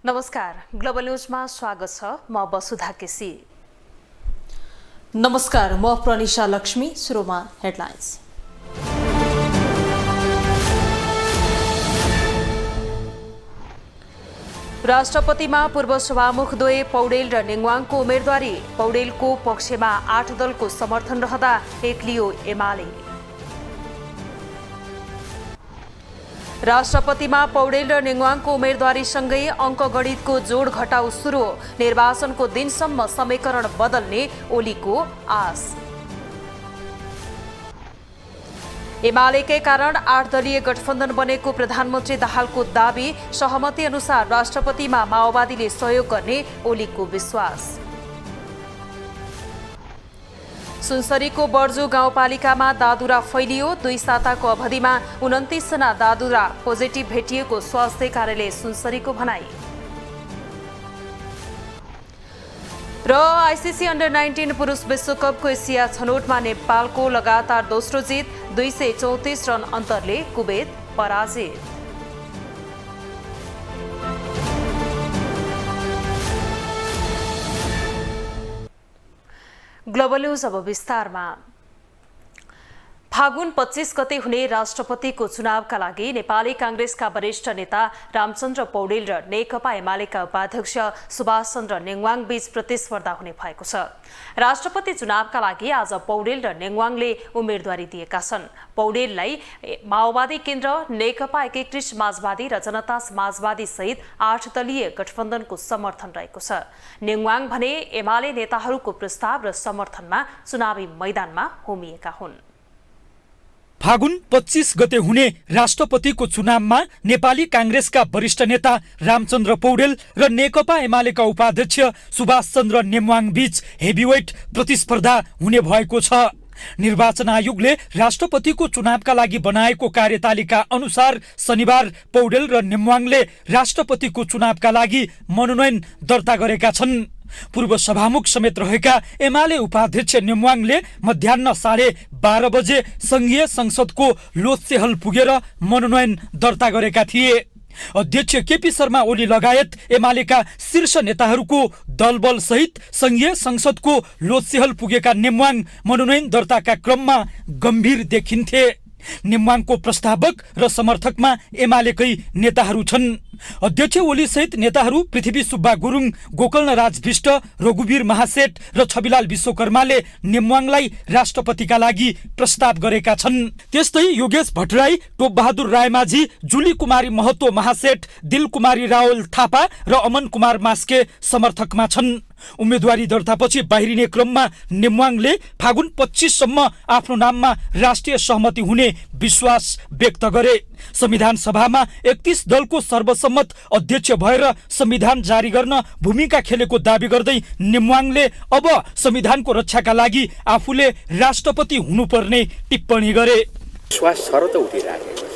नमस्कार, ग्लोबल न्यूजमा स्वागत छ। म वसुधा केसी। नमस्कार, म प्रनिशा लक्ष्मी। सुरुमा हेडलाइन्स। राष्ट्रपतिमा पूर्व सभामुख द्वय पौडेल र नेङवाङको उम्मेदवारी। पौडेलको पक्षमा 8 दलको समर्थन रहँदा एक्लियो एमाले। राष्ट्रपतिमा पौडेल र नेङवाङको उम्मेदवारीसँगै अङ्कगणितको जोड घटाउ सुरु। निर्वाचनको दिनसम्म समीकरण बदल्ने ओलीको आश। एमालेकै कारण 8 दलीय गठबन्धन बनेको प्रधानमन्त्री दाहालको दावी। सहमति अनुसार राष्ट्रपतिमा माओवादीले सहयोग गर्ने ओलीको विश्वास। सुनसरीको बर्जु गाउँपालिकामा दादुरा फैलियो। 2 साताको अवधिमा 29 जना दादुरा पोजिटिभ भेटिएको स्वास्थ्य कार्यालय सुनसरीको भनाई। र आइसिसी अन्डर 19 पुरुष विश्वकपको एसिया छनौटमा नेपालको लगातार दोस्रो जित। 234 रन अन्तरले कुवेत पराजित। ग्लोबल न्यूज अब विस्तारमा। फागुन 25 गते हुने राष्ट्रपतिको चुनावका लागि नेपाली कांग्रेसका वरिष्ठ नेता रामचन्द्र पौडेल र नेकपा एमालेका उपाध्यक्ष सुभाष चन्द्र नेङवाङ बीच प्रतिस्पर्धा हुने भएको छ। राष्ट्रपति चुनावका लागि आज पौडेल र नेङवाङले उम्मेदवारी दिएका छन्। पौडेललाई माओवादी केन्द्र, नेकपा एकीकृत समाजवादी र जनता समाजवादी सहित 8 दलीय गठबन्धनको समर्थन रहेको छ। नेङवाङ भने एमाले नेताहरूको प्रस्ताव र समर्थनमा चुनावी मैदानमा होमिएका हुन्। फागुन 25 गते हुने राष्ट्रपतिको चुनावमा नेपाली कांग्रेसका वरिष्ठ नेता रामचन्द्र पौडेल र नेकपा एमालेका उपाध्यक्ष सुभाष चन्द्र नेङवाङ बीच हेभीवेट प्रतिस्पर्धा हुने भएको छ। निर्वाचन आयोगले राष्ट्रपतिको चुनावका लागि बनाएको कार्यतालिका अनुसार शनिबार पौडेल र नेङवाङले राष्ट्रपतिको चुनावका लागि मनोनयन दर्ता गरेका छन्। पूर्व सभामुख समेत रहेका एमाले उपाध्यक्ष नेङवाङले मध्याह्न 12:30 बजे संघीय संसदको लोकसेहल पुगेर मनोनयन दर्ता गरेका थिए। अध्यक्ष केपी शर्मा ओली लगायत एमालेका शीर्ष नेताहरूको दलबल सहित संघीय संसदको लोकसेहल पुगेका नेङवाङ मनोनयन दर्ताका क्रममा गम्भीर देखिन्थे। नेङवाङको प्रस्तावक र समर्थकमा एमालेकै नेताहरू छन्। अध्यक्ष ओली सहित नेताहरू पृथ्वी सुब्बा गुरुङ, गोकर्ण राज विष्ट, रघुवीर महासेठ र छविलाल विश्वकर्माले नेङवाङलाई राष्ट्रपतिका लागि प्रस्ताव गरेका छन्। त्यस्तै योगेश भट्टराई, टोपबहादुर रायमाझी, जुली कुमारी महतो महासेठ, दिल कुमारी रावल थापा र अमन कुमार मास्के समर्थकमा छन्। उम्मेदवारी दर्तापछि बाहिरिने क्रममा नेङवाङले फागुन 25 सम्म आफ्नो नाममा राष्ट्रिय सहमति हुने विश्वास व्यक्त गरे। संविधान सभामा 31 दलको सर्वसम्मत अध्यक्ष भएर संविधान जारी गर्न भूमिका खेलेको दावी गर्दै नेङवाङले अब संविधानको रक्षाका लागि आफूले राष्ट्रपति हुनुपर्ने टिप्पणी गरे। विश्वास छ र त उठिराखेको छ।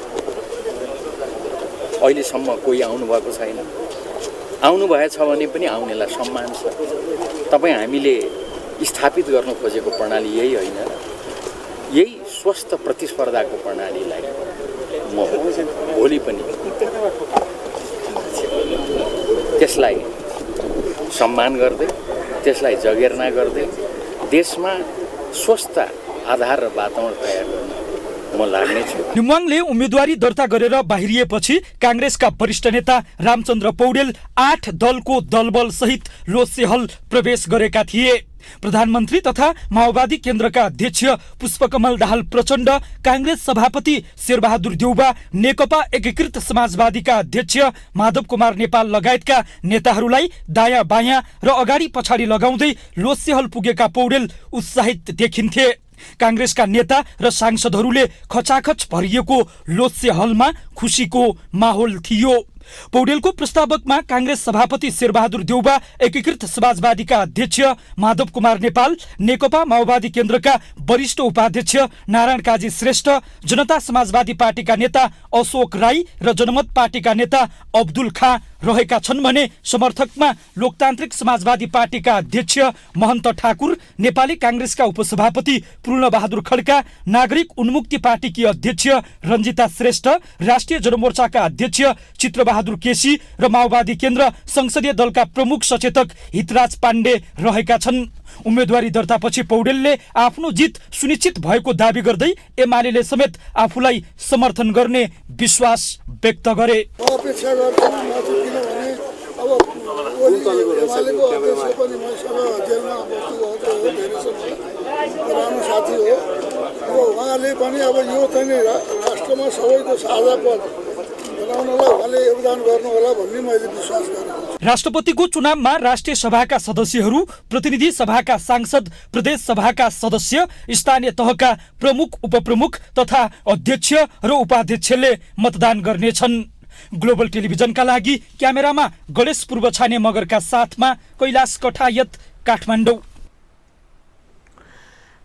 अहिलेसम्म कोही आउनु भएको छैन। आउनु भएछ भने पनि आउनेलाई सम्मान छ। तपाईँ हामीले स्थापित गर्न खोजेको प्रणाली यही होइन। यही स्वस्थ प्रतिस्पर्धाको प्रणालीलाई म भोलि पनि त्यसलाई सम्मान गर्दै, त्यसलाई जगेर्ना गर्दै देशमा स्वस्थ आधार र वातावरण तयार गर्न म लाग्नेछु। नेङवाङले उम्मेदवारी दर्ता गरेर बाहिरिएपछि कांग्रेसका वरिष्ठ नेता रामचन्द्र पौडेल 8 दलको दलबल सहित लोकसेहल प्रवेश गरेका थिए। प्रधानमन्त्री तथा माओवादी केन्द्रका अध्यक्ष पुष्पकमल दाहाल प्रचण्ड, कांग्रेस सभापति शेरबहादुर देउबा, नेकपा एकीकृत समाजवादीका अध्यक्ष माधव कुमार नेपाल लगायतका नेताहरूलाई दायाँ बायाँ र अगाडि पछाडि लगाउँदै लोकसेहल पुगेका पौडेल उत्साहित देखिन्थे। कांग्रेसका नेता र सांसदहरूले खचाखच भरिएको लोकसेहलमा खुसीको माहौल थियो। पौडेलको प्रस्तावकमा कांग्रेस सभापति शेरबहादुर देउबा, एकीकृत समाजवादीका अध्यक्ष माधव कुमार नेपाल, नेकपा माओवादी केन्द्रका वरिष्ठ उपाध्यक्ष नारायण काजी श्रेष्ठ, जनता समाजवादी पार्टीका नेता अशोक राई र जनमत पार्टीका नेता अब्दुल खाँ रहेका छन् भने समर्थकमा लोकतान्त्रिक समाजवादी पार्टीका अध्यक्ष महन्त ठाकुर, नेपाली कांग्रेसका उपसभापति पूर्णबहादुर खड्का, नागरिक उन्मुक्ति पार्टीकी अध्यक्ष रञ्जिता श्रेष्ठ, राष्ट्रिय जनमोर्चाका अध्यक्ष चित्रबहादुर केसी र माओवादी केन्द्र संसदीय दलका प्रमुख सचेतक हितराज पाण्डे रहेका छन्। उम्मेदवारी दर्तापछि पौडेलले आफ्नो जित सुनिश्चित भएको दावी गर्दै एमाले समेत आफूलाई समर्थन गर्ने विश्वास व्यक्त गरे। अपेक्षा गर्छु म चाहिँ किनभने अब एमालेको अध्यक्ष पनि मसँग जेलमा बस्नुभएको हो, धेरै समय पुरानो साथी हो। अब उहाँले पनि अब यो चाहिँ राष्ट्रमा सबैको साझा पद बनाउनलाई उहाँले योगदान गर्नुहोला भन्ने मैले विश्वास गरेको छु। राष्ट्रपतिको चुनावमा राष्ट्रिय सभाका सदस्यहरू, प्रतिनिधि सभाका सांसद, प्रदेश सभाका सदस्य, स्थानीय तहका प्रमुख, उपप्रमुख तथा अध्यक्ष र उपाध्यक्षले मतदान गर्नेछन्। ग्लोबल टेलिभिजनका लागि क्यामेरामा गणेश पूर्वछाने मगरका साथमा कैलाश कठायत, काठमाडौँ।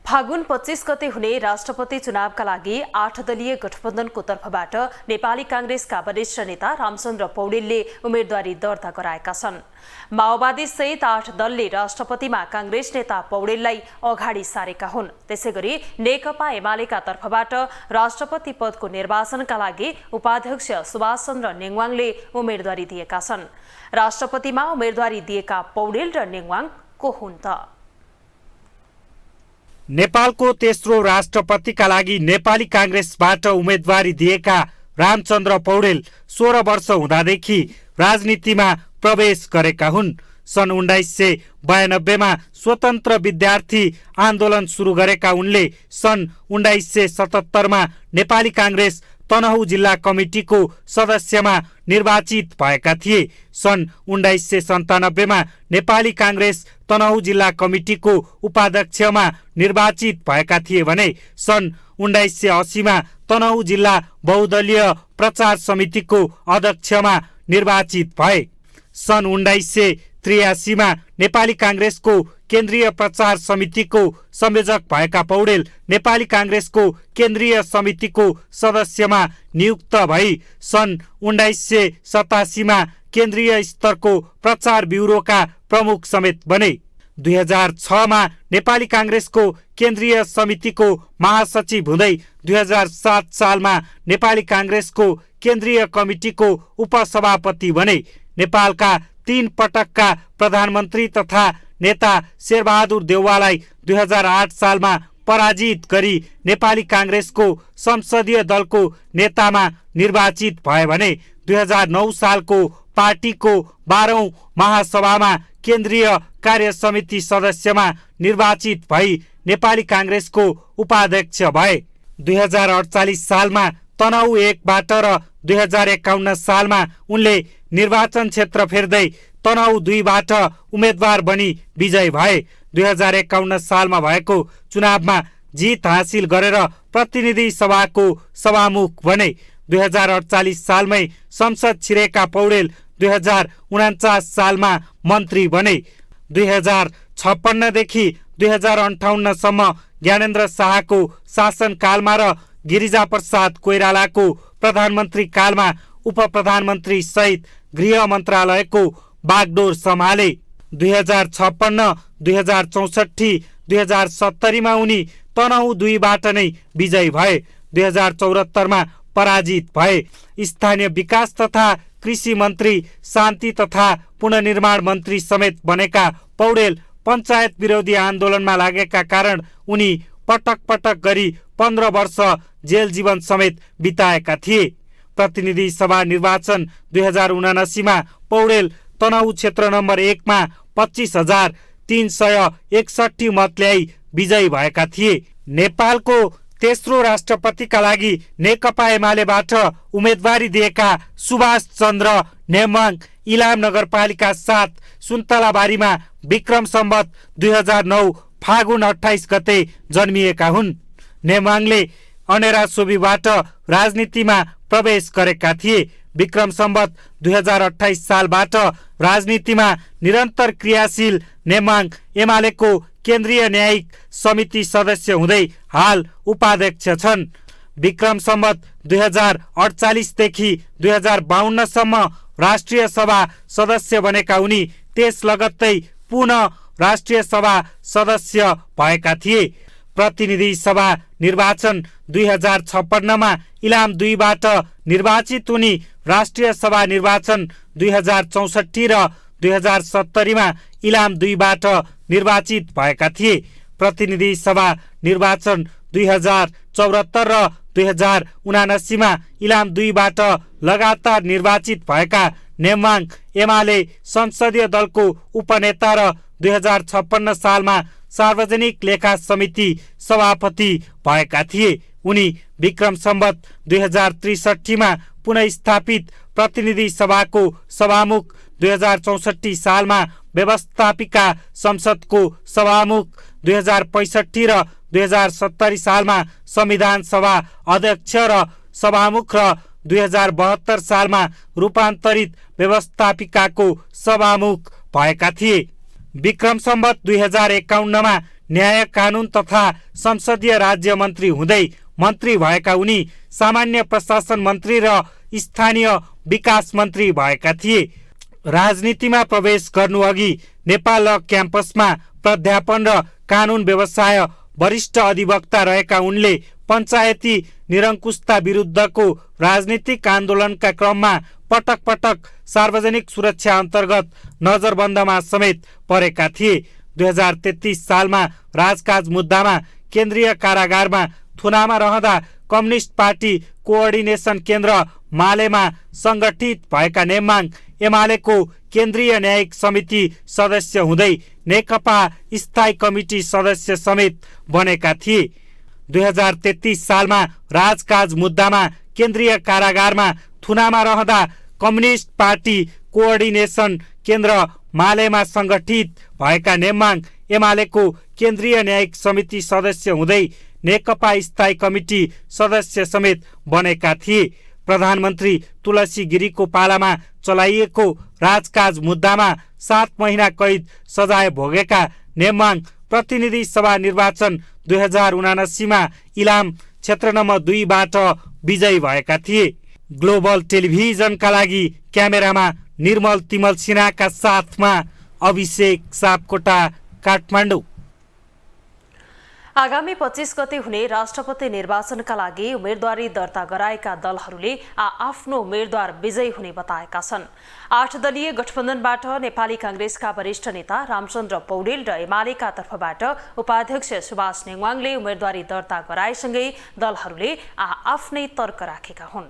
फागुन 25 गते हुने राष्ट्रपति चुनावका लागि 8 दलीय गठबन्धनको तर्फबाट नेपाली कांग्रेसका वरिष्ठ नेता रामचन्द्र पौडेलले उम्मेदवारी दर्ता गराएका छन्। माओवादी सहित 8 दलले राष्ट्रपतिमा कांग्रेस नेता पौडेललाई अगाडि सारेका हुन्। त्यसैगरी नेकपा एमालेका तर्फबाट राष्ट्रपति पदको निर्वाचनका लागि उपाध्यक्ष सुभाष चन्द्र नेङवाङले उम्मेदवारी दिएका छन्। राष्ट्रपतिमा उम्मेदवारी दिएका पौडेल र नेङवाङ को हुन् त? नेपालको तेस्रो राष्ट्रपतिका लागि नेपाली कांग्रेसबाट उम्मेदवारी दिएका रामचन्द्र पौडेल 16 वर्ष हुँदादेखि राजनीतिमा प्रवेश गरेका हुन्। सन् 1992 मा स्वतन्त्र विद्यार्थी आन्दोलन सुरु गरेका उनले सन् 1977 मा नेपाली कांग्रेस तनहुँ जिल्ला कमिटीको सदस्यमा निर्वाचित भएका थिए। सन् 1997 मा नेपाली कांग्रेस तनहुँ जिल्ला कमिटीको उपाध्यक्षमा निर्वाचित भएका थिए भने सन् 1980 मा तनहुँ जिल्ला बहुदलीय प्रचार समितिको अध्यक्षमा निर्वाचित भए। सन् 1983 मा नेपाली कांग्रेसको केन्द्रीय प्रचार समितिको संयोजक भएका पौडेल नेपाली कांग्रेसको केन्द्रीय समितिको सदस्यमा नियुक्त भई सन् 1987 मा केन्द्रीय स्तरको प्रचार ब्युरोका प्रमुख समेत बने। 2006 मा नेपाली कांग्रेसको केन्द्रीय समितिको महासचिव हुँदै 2007 सालमा नेपाली कांग्रेसको केन्द्रीय कमिटीको उपसभापति बने। नेपालका 3 पटकका प्रधानमन्त्री तथा नेता शेरबहादुर देउवालाई 2008 सालमा पराजित गरी नेपाली कांग्रेसको संसदीय दलको नेतामा निर्वाचित भए भने 2009 सालको पार्टीको 12औं महासभामा केन्द्रीय कार्य समिति सदस्यमा निर्वाचित भई नेपाली कांग्रेसको उपाध्यक्ष भए। 2048 सालमा तनहुँ 1 बाट र 2051 सालमा उनले निर्वाचन क्षेत्र फेर्दै तनहुँ 2 बाट उम्मेद्वार बनी विजयी भए। 2051 सालमा भएको चुनावमा जित हासिल गरेर प्रतिनिधि सभाको सभामुख बने। 2048 सालमै संसद छिरेका पौडेल 2049 सालमा मन्त्री बने। 2056 देखि 2058 सम्म ज्ञानेन्द्र शाहको शासनकालमा र गिरिजा प्रसाद कोइरालाको प्रधानमन्त्री कालमा उप प्रधानमन्त्री सहित गृह मन्त्रालयको बागडोर सम्हाले। 2056, 2064, 2070 मा उनी तनहुँ 2 बाट नै विजयी भए। 2074 मा पराजित भए। स्थानीय विकास तथा कृषि मन्त्री, शान्ति तथा पुनर्निर्माण मन्त्री समेत बनेका पौडेल पञ्चायत विरोधी आन्दोलनमा लागेका कारण उनी पटक पटक गरी 15 वर्ष जेल जीवन समेत बिताएका थिए। प्रतिनिधि सभा निर्वाचन 2079 मा पौडेल तनहुँ क्षेत्र नम्बर 1 मा 25,361 मत ल्याई विजयी भएका थिए। नेपालको तेस्रो राष्ट्रपतिका लागि नेकपा एमालेबाट उम्मेदवारी दिएका सुभाष चन्द्र नेङवाङ इलाम नगरपालिका 7 सुन्तलाबारीमा विक्रम सम्वत 2009 फागुन 28 गते जन्मिएका हुन्। नेङवाङले अनेरासोबीबाट राजनीतिमा प्रवेश गरेका थिए। विक्रम सम्वत 2028 सालबाट राजनीतिमा निरन्तर क्रियाशील नेङवाङ एमालेको केन्द्रीय न्यायिक समिति सदस्य हुँदै हाल उपाध्यक्ष छन्। विक्रम सम्वत 2048देखि 2052सम्म राष्ट्रिय सभा सदस्य बनेका उनी त्यस लगत्तै पुनः राष्ट्रिय सभा सदस्य भएका थिए। प्रतिनिधि सभा निर्वाचन 2056मा इलाम 2बाट निर्वाचित उनी राष्ट्रिय सभा निर्वाचन 2064 र 2070मा इलाम 2बाट निर्वाचित भएका थिए। प्रतिनिधि सभा निर्वाचन 2074 र 2079मा इलाम 2बाट लगातार निर्वाचित भएका नेमवाङ एमाले संसदीय दलको उपनेता र 2056 सालमा सार्वजनिक लेखा समिति सभापति भएका थिए। उनी विक्रम सम्वत 2063मा पुनः स्थापित प्रतिनिधि सभाको सभामुख, 2064 सालमा व्यवस्थापिका संसदको सभामुख, 2065 र 2070 सालमा संविधान सभा अध्यक्ष र सभामुख र 2072 सालमा रूपान्तरित व्यवस्थापिकाको सभामुख भएका थिए। विक्रम सम्वत 2051मा न्याय कानुन तथा संसदीय राज्य मन्त्री हुँदै मन्त्री भएका उनी सामान्य प्रशासन मन्त्री र स्थानीय विकास मन्त्री भएका थिए। राजनीतिमा प्रवेश गर्नुअघि नेपाल ल क्याम्पसमा प्राध्यापन र कानुन व्यवसाय वरिष्ठ अधिवक्ता रहेका उनले पञ्चायती निरङ्कुशता विरुद्धको राजनीतिक आन्दोलनका क्रममा पटक पटक सार्वजनिक सुरक्षा अन्तर्गत नजरबन्दमा समेत परेका थिए। 2033 सालमा राजकाज मुद्दामा केन्द्रीय कारागारमा थुनामा रहँदा कम्युनिस्ट पार्टी कोअर्डिनेसन केन्द्र मालेमा संगठित भएका नेमवाङ एमालेको केन्द्रीय न्यायिक समिति सदस्य हुँदै नेकपा स्थायी कमिटी सदस्य समेत बनेका थिए। 2033 सालमा राजकाज मुद्दामा केन्द्रीय कारागारमा थुनामा रहँदा कम्युनिस्ट पार्टी कोअर्डिनेसन केन्द्र मालेमा संगठित भएका नेमवाङ एमालेको केन्द्रीय न्यायिक समिति सदस्य हुँदै नेकपा स्थायी कमिटी सदस्य समेत बनेका थिए। प्रधानमन्त्री तुलसी गिरीको पालामा चलाइएको राजकाज मुद्दामा 7 महिना कैद सजाय भोगेका नेमवाङ प्रतिनिधि सभा निर्वाचन 2079मा इलाम क्षेत्र नम्बर 2बाट विजयी भएका थिए। ग्लोबल टेलिभिजनका लागि क्यामेरामा निर्मल तिमल सिन्हाका साथमा अभिषेक सापकोटा, काठमाडौँ। आगामी 25 गते हुने राष्ट्रपति निर्वाचनका लागि उम्मेदवारी दर्ता गराएका दलहरूले आफ्नो उम्मेदवार विजयी हुने बताएका छन्। 8 दलीय गठबन्धनबाट नेपाली कांग्रेसका वरिष्ठ नेता रामचन्द्र पौडेल र एमालेका तर्फबाट उपाध्यक्ष सुभाष नेङवाङले उम्मेदवारी दर्ता गराएसँगै दलहरूले आफ्नै तर्क राखेका हुन्।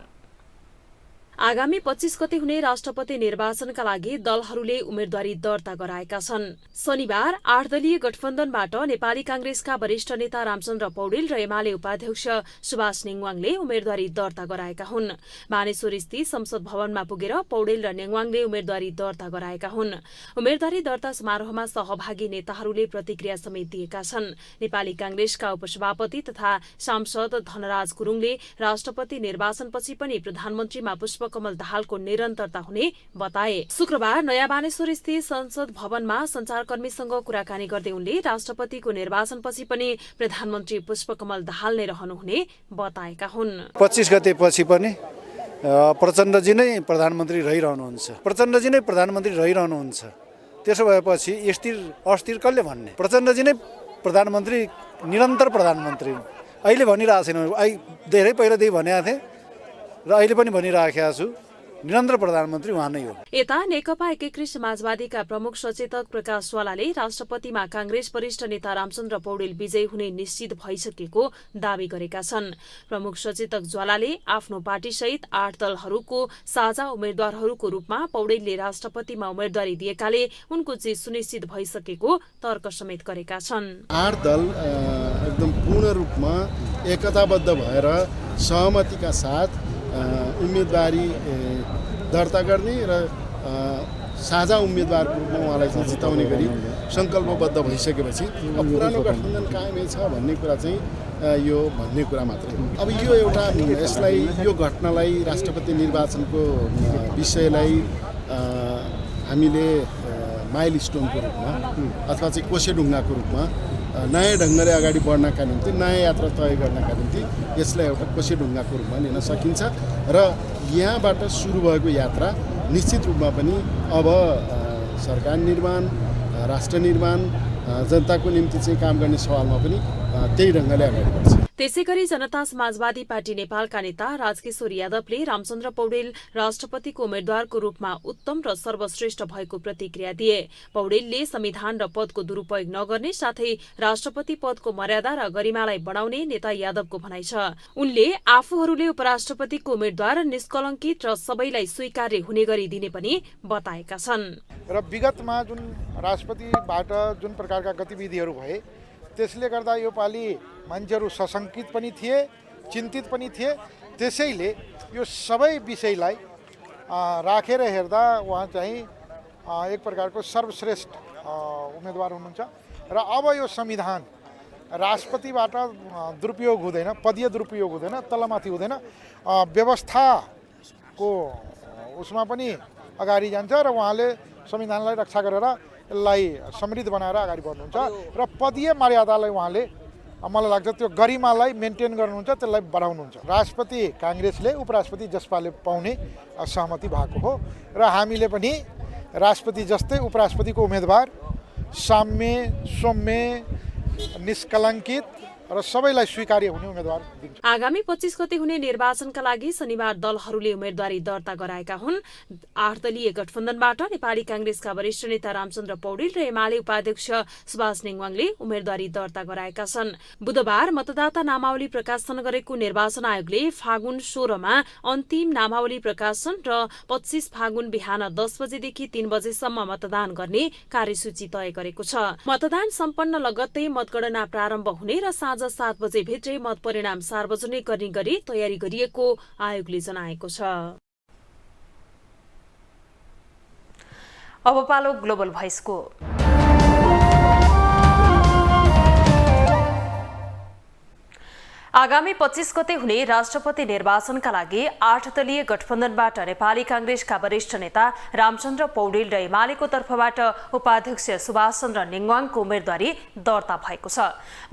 आगामी 25 गते हुने राष्ट्रपति निर्वाचनका लागि दलहरूले उम्मेदवारी दर्ता गराएका छन्। शनिबार 8 दलीय गठबन्धनबाट नेपाली कांग्रेसका वरिष्ठ नेता रामचन्द्र पौडेल र एमाले उपाध्यक्ष सुभाष नेङवाङले उम्मेदवारी दर्ता गराएका हुन्। मानेश्वर स्थित संसद भवनमा पुगेर पौडेल र नेङवाङले उम्मेदवारी दर्ता गराएका हुन्। उम्मेदवारी दर्ता समारोहमा सहभागी नेताहरूले प्रतिक्रिया समेत दिएका छन्। नेपाली कांग्रेसका उपसभापति तथा सांसद धनराज गुरुङले राष्ट्रपति निर्वाचनपछि पनि प्रधानमन्त्रीमा पुष्पकमल दाहालको निरन्तरता हुने बताए। शुक्रबार नयाँ बानेश्वर स्थित संसद भवनमा संचारकर्मीसँग कुराकानी गर्दै उनले राष्ट्रपतिको निर्वाचनपछि पनि प्रधानमन्त्री पुष्पकमल दाहाल नै रहनुहुने बताएका हुन्। 25 गते पछि पनि प्रचण्डजी नै प्रधानमन्त्री रहिरहनुहुन्छ, प्रचण्डजी नै प्रधानमन्त्री रहिरहनुहुन्छ। त्यसो भएपछि स्थिर अस्थिर कसले भन्ने? प्रचण्डजी नै प्रधानमन्त्री, निरन्तर प्रधानमन्त्री अहिले भनिरहेको छैन, धेरै पहिलादेखि भनेको थिएँ र अहिले पनि भनिराखेको छु, निरन्तर प्रधानमन्त्री उहाँ नै हो। यता नेकपा एकीकृत समाजवादीका प्रमुख सचेतक प्रकाश ज्वालाले राष्ट्रपतिमा कांग्रेस वरिष्ठ नेता रामचन्द्र पौडेल विजयी हुने निश्चित भइसकेको दावी गरेका छन्। प्रमुख सचेतक ज्वालाले आफ्नो पार्टीसहित 8 दलहरूको साझा उम्मेद्वारहरूको रूपमा पौडेलले राष्ट्रपतिमा उम्मेदवारी दिएकाले उनको जित सुनिश्चित भइसकेको तर्क समेत गरेका छन्। 8 दल एकदम पूर्ण रूपमा एकताबद्ध भएर सहमतिका साथ उम्मेदवारी दर्ता गर्ने र साझा उम्मेदवारको रूपमा उहाँलाई चाहिँ जिताउने गरी सङ्कल्पबद्ध भइसकेपछि अब पुरानो गठबन्धन कायमै छ भन्ने कुरा चाहिँ यो भन्ने कुरा मात्रै हो। अब यो एउटा यसलाई यो घटनालाई राष्ट्रपति निर्वाचनको विषयलाई हामीले माइलस्टोनको रूपमा अथवा चाहिँ कोसेढुङ्गाको रूपमा नयाँ ढङ्गले अगाडि बढ्नका निम्ति नयाँ यात्रा तय गर्नका निम्ति यसलाई एउटा कोसीढुङ्गाको रूपमा लिन सकिन्छ र यहाँबाट सुरु भएको यात्रा निश्चित रूपमा पनि अब सरकार निर्माण, राष्ट्र निर्माण, जनताको निम्ति चाहिँ काम गर्ने सवालमा पनि त्यही ढङ्गले अगाडि बढ्छ। त्यसैगरी जनता समाजवादी पार्टी नेपालका नेता राजकिशोर यादवले रामचन्द्र पौडेल राष्ट्रपतिको उम्मेद्वारको रूपमा उत्तम र सर्वश्रेष्ठ भएको प्रतिक्रिया दिए। पौडेलले संविधान र पदको दुरूपयोग नगर्ने साथै राष्ट्रपति पदको मर्यादा र गरिमालाई बढाउने नेता यादवको भनाइ छ। उनले आफूहरूले उपराष्ट्रपतिको उम्मेद्वार निष्कलङ्कित र सबैलाई स्वीकार्य हुने गरी दिने पनि बताएका छन्। र विगतमा जुन राष्ट्रपतिबाट जुन प्रकारका गतिविधिहरू भए त्यसले गर्दा यो पालि मान्छेहरू सशङ्कित पनि थिए, चिन्तित पनि थिए। त्यसैले यो सबै विषयलाई राखेर हेर्दा उहाँ चाहिँ एक प्रकारको सर्वश्रेष्ठ उम्मेदवार हुनुहुन्छ र अब यो संविधान राष्ट्रपतिबाट दुरुपयोग हुँदैन, पदीय दुरुपयोग हुँदैन, तलमाथि हुँदैन, व्यवस्थाको उसमा पनि अगाडि जान्छ र उहाँले संविधानलाई रक्षा गरेर यसलाई समृद्ध बनाएर अगाडि बढ्नुहुन्छ र पदीय मर्यादालाई उहाँले मलाई लाग्छ त्यो गरिमालाई मेन्टेन गर्नुहुन्छ, त्यसलाई बढाउनुहुन्छ। राष्ट्रपति काङ्ग्रेसले, उपराष्ट्रपति जसपाले पाउने सहमति भएको हो र हामीले पनि राष्ट्रपति जस्तै उपराष्ट्रपतिको उम्मेदवार साम्य, सौम्य, निष्कलङ्कित र सबैलाई स्वीकार्य हुने उम्मेदवार दिन्छ। आगामी 25 गते हुने निर्वाचनका लागि शनिबार दलहरूले उम्मेदवारी दर्ता गराएका हुन्। 8 दलीय गठबन्धनबाट नेपाली कांग्रेसका वरिष्ठ नेता रामचन्द्र पौडेल र एमाले उपाध्यक्ष सुभाष नेङवाङले उम्मेदवारी दर्ता गराएका छन्। बुधबार मतदाता नामावली प्रकाशन गरेको निर्वाचन आयोगले फागुन 16 मा अन्तिम नामावली प्रकाशन र 25 फागुन बिहान 10 बजेदेखि 3 बजेसम्म मतदान गर्ने कार्यसूची तय गरेको छ। मतदान सम्पन्न लगत्तै मतगणना प्रारम्भ हुने र साँझ 7 बजे भित्रै मत परिणाम सार्वजनिक गर्ने गरी तयारी गरिएको आयोगले जनाएको छ। अब पालो ग्लोबल भोइसको। आगामी 25 गते हुने राष्ट्रपति निर्वाचनका लागि 8 दलीय गठबन्धनबाट नेपाली कांग्रेसका वरिष्ठ नेता रामचन्द्र पौडेल र एमालेको तर्फबाट उपाध्यक्ष सुभाष चन्द्र नेङवाङको उम्मेदवारी दर्ता भएको छ।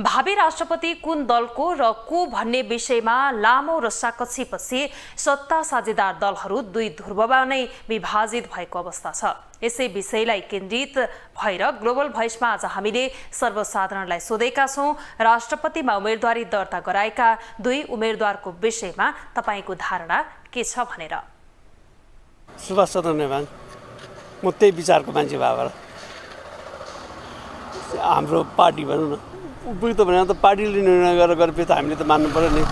भावी राष्ट्रपति कुन दलको र को भन्ने विषयमा लामो रस्साकसीपछि सत्ता साझेदार दलहरू दुई ध्रुवमा नै विभाजित भएको अवस्था छ। यसै विषयलाई केन्द्रित भएर ग्लोबल भोइसमा आज हामीले सर्वसाधारणलाई सोधेका छौं, राष्ट्रपतिमा उम्मेदवारी दर्ता गराएका दुई उम्मेदवारको विषयमा तपाईको धारणा के छ भनेर। सुभाष चन्द्र नेवाङ, म त्यही विचारको मान्छे भएर हाम्रो पार्टी भनौँ न उपयुक्त भनेर त पार्टीले निर्णय गरेपछि त हामीले त मान्नु पर्यो नि,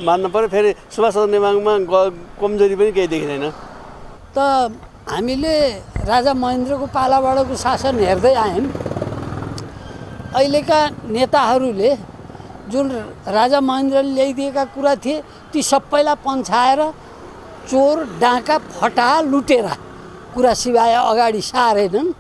मान्नु पर्यो। फेरि सुभाष चन्द्र नेवाङमा कमजोरी पनि केही देखिँदैन। त हामीले राजा महेन्द्रको पालाबाटको शासन हेर्दै आयौँ। अहिलेका नेताहरूले जुन राजा महेन्द्रले ल्याइदिएका कुरा थिए ती सबैलाई पन्छाएर चोर, डाँका, फटा, लुटेरा कुरा सिवाय अगाडि सारेनन्।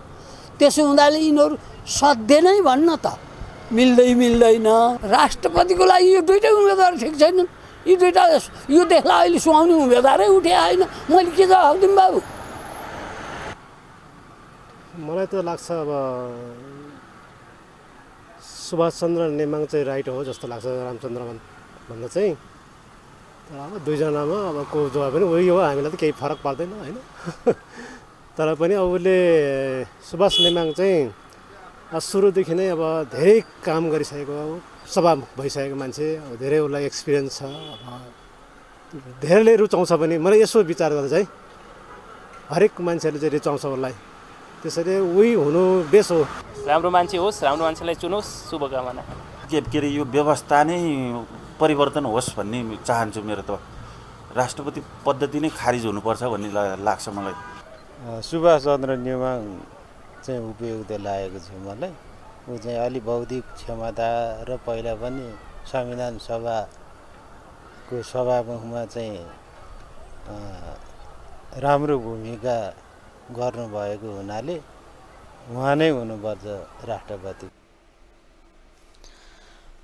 त्यसो हुँदाले यिनीहरू सधैँ नै भन्न त मिल्दैन। राष्ट्रपतिको लागि यो दुईटै उम्मेदवार ठिक छैनन्। यी दुईटा यो देख्ला अहिले सुहाउने उम्मेदवारै उठे आएन। मैले के जवाब दिउँ बाबु? मलाई त लाग्छ अब सुभाष चन्द्र नेवाङ चाहिँ राइट हो जस्तो लाग्छ रामचन्द्र भन्दा चाहिँ। तर अब दुईजनामा अब को जवाब पनि उही हो, हामीलाई त केही फरक पर्दैन होइन। तर पनि अब उसले सुभाष नेवाङ चाहिँ सुरुदेखि नै अब धेरै काम गरिसकेको, सभा भइसकेको मान्छे, अब धेरै उसलाई एक्सपिरियन्स छ। अब धेरैले रुचाउँछ पनि, मलाई यसो विचार गर्दा चाहिँ हरेक मान्छेले चाहिँ रुचाउँछ उसलाई, त्यसैले उही हुनु बेस हो। राम्रो मान्छे होस्, राम्रो मान्छेलाई चुनोस्, शुभकामना। के अरे यो व्यवस्था नै परिवर्तन होस् भन्ने चाहन्छु। मेरो त राष्ट्रपति पद्धति नै खारिज हुनुपर्छ भन्ने लाग्छ मलाई। सुभाष चन्द्र नेवाङ चाहिँ उपयुक्त लागेको छ मलाई। ऊ चाहिँ अलि बौद्धिक क्षमता र पहिला पनि संविधान सभाको सभामुखमा चाहिँ राम्रो भूमिका गर्नुभएको हुनाले उहाँ नै हुनुपर्छ राष्ट्रपति।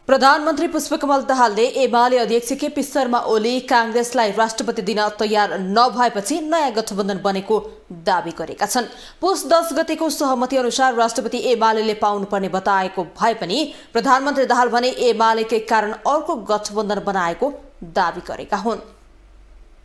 प्रधानमन्त्री पुष्पकमल दाहालले एमाले अध्यक्ष केपी शर्मा ओली कांग्रेसलाई राष्ट्रपति दिन तयार नभएपछि नयाँ गठबन्धन बनेको दावी गरेका छन्। पुस 10 गतेको सहमति अनुसार राष्ट्रपति एमाले पाउनुपर्ने बताएको भए पनि प्रधानमन्त्री दाहाल भने एमालेकै कारण अर्को गठबन्धन बनाएको दावी गरेका हुन्।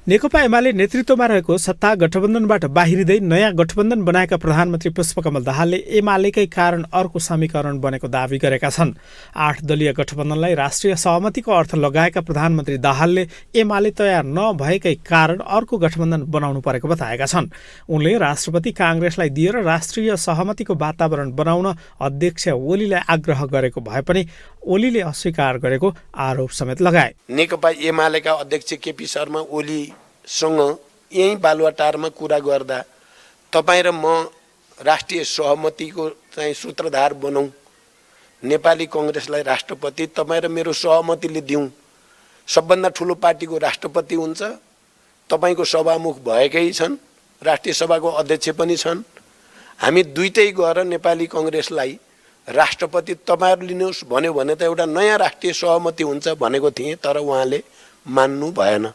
नेकपा एमाले नेतृत्वमा रहेको सत्ता गठबन्धनबाट बाहिरिँदै नयाँ गठबन्धन बनाएका प्रधानमन्त्री पुष्पकमल दाहालले एमालेकै कारण अर्को समीकरण बनेको दावी गरेका छन्। 8 दलीय गठबन्धनलाई राष्ट्रिय सहमतिको अर्थ लगाएका प्रधानमन्त्री दाहालले एमाले तयार नभएकै कारण अर्को गठबन्धन बनाउनु परेको बताएका छन्। उनले राष्ट्रपति कांग्रेसलाई दिएर राष्ट्रिय सहमतिको वातावरण बनाउन अध्यक्ष ओलीलाई आग्रह गरेको भए पनि ओलीले अस्वीकार गरेको आरोप समेत लगाए। नेकपा एमालेका अध्यक्ष केपी शर्मा ओलीसँग यही बालुवाटारमा कुरा गर्दा तपाईँ र म राष्ट्रिय सहमतिको चाहिँ सूत्रधार बनौँ, नेपाली कांग्रेसलाई राष्ट्रपति तपाईँ र मेरो सहमतिले दिउँ, सबभन्दा ठुलो पार्टीको राष्ट्रपति हुन्छ, तपाईँको सभामुख भएकै छन्, राष्ट्रिय सभाको अध्यक्ष पनि छन्, हामी दुईटै गएर नेपाली कांग्रेसलाई राष्ट्रपति तपाईहरु लिनुहोस् भन्यो भने त एउटा नयाँ राष्ट्रिय सहमति हुन्छ भनेको थिए, तर उहाँले मान्नु भएन।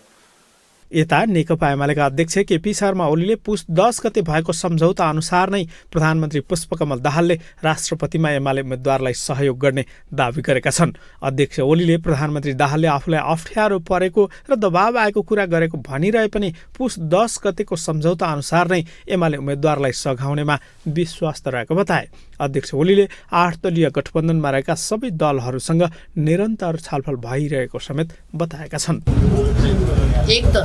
यता नेकपा एमालेका अध्यक्ष केपी शर्मा ओलीले पुस 10 गते भएको सम्झौता अनुसार नै प्रधानमन्त्री पुष्पकमल दाहालले राष्ट्रपतिमा एमाले उम्मेद्वारलाई सहयोग गर्ने दावी गरेका छन्। अध्यक्ष ओलीले प्रधानमन्त्री दाहालले आफूलाई अप्ठ्यारो परेको र दबाव आएको कुरा गरेको भनिरहे पनि पुस 10 गतेको सम्झौता अनुसार नै एमाले उम्मेद्वारलाई सघाउनेमा विश्वस्त रहेको बताए। अध्यक्ष ओलीले 8 दलीय गठबन्धनमा रहेका सबै दलहरूसँग निरन्तर छलफल भइरहेको समेत बताएका छन्। एक त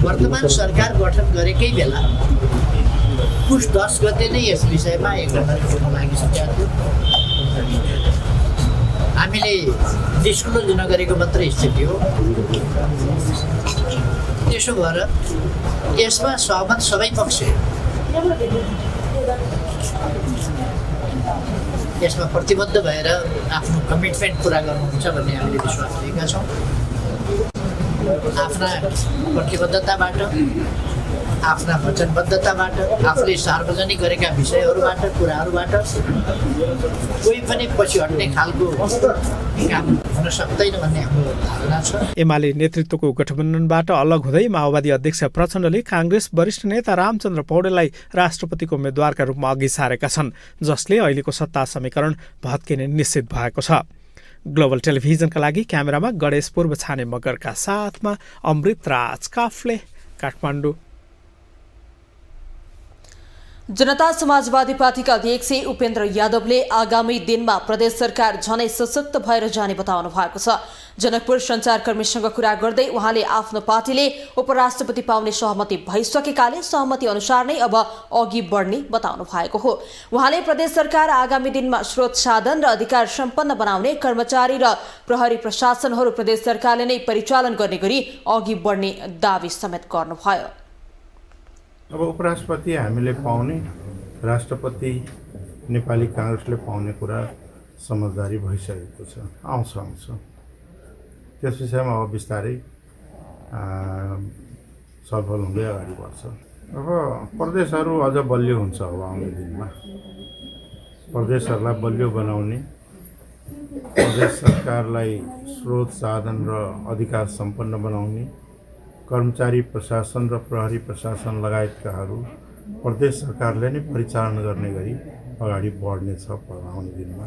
वर्तमान सरकार गठन गरेकै बेला पुस 10 गते नै यस विषयमा एकजना लागिसकेको थियो। हामीले डिस्क्लोज नगरेको मात्रै स्थिति हो। त्यसो भएर यसमा सहमत सबै पक्ष, यसमा प्रतिबद्ध भएर आफ्नो कमिटमेन्ट पुरा गर्नुहुन्छ भन्ने हामीले विश्वास लिएका छौँ। आफ्ना प्रतिबद्धताबाट, आफ्ना वचनबद्धताबाट, आफूले सार्वजनिक गरेका विषयहरूबाट, कुराहरूबाट कोही पनि पछि हट्ने खालको काम हुन सक्दैन भन्ने हाम्रो धारणा छ। एमाले नेतृत्वको गठबन्धनबाट अलग हुँदै माओवादी अध्यक्ष प्रचण्डले कांग्रेस वरिष्ठ नेता रामचन्द्र पौडेललाई राष्ट्रपतिको उम्मेद्वारका रूपमा अघि सारेका छन्, जसले अहिलेको सत्ता समीकरण भत्किने निश्चित भएको छ। ग्लोबल टेलिभिजनका लागि क्यामेरामा गणेश पूर्व छाने मगरका साथमा अमृत राज काफले, काठमाडौँ। जनता समाजवादी पार्टीका अध्यक्ष उपेन्द्र यादवले आगामी दिनमा प्रदेश सरकार झनै सशक्त भएर जाने बताउनु भएको छ। जनकपुर सञ्चारकर्मीसँग कुरा गर्दै उहाँले आफ्नो पार्टीले उपराष्ट्रपति पाउने सहमति भइसकेकाले सहमति अनुसार नै अब अघि बढ्ने बताउनु भएको हो। उहाँले प्रदेश सरकार आगामी दिनमा स्रोत साधन र अधिकार सम्पन्न बनाउने, कर्मचारी र प्रहरी प्रशासनहरू प्रदेश सरकारले नै परिचालन गर्ने गरी अघि बढ्ने दावी समेत गर्नुभयो। अब उपराष्ट्रपति हामीले पाउने, राष्ट्रपति नेपाली कांग्रेसले पाउने कुरा समझदारी भइसकेको छ, आउँछ। त्यस विषयमा अब बिस्तारै छलफल हुँदै अगाडि बढ्छ। अब प्रदेशहरू अझ बलियो हुन्छ। अब आउने दिनमा प्रदेशहरूलाई बलियो बनाउने, प्रदेश सरकारलाई स्रोत साधन र अधिकार सम्पन्न बनाउने, कर्मचारी प्रशासन र प्रहरी प्रशासन लगायतकाहरू प्रदेश सरकारले नै परिचालन गर्ने गरी अगाडि बढ्नेछ आउने दिनमा।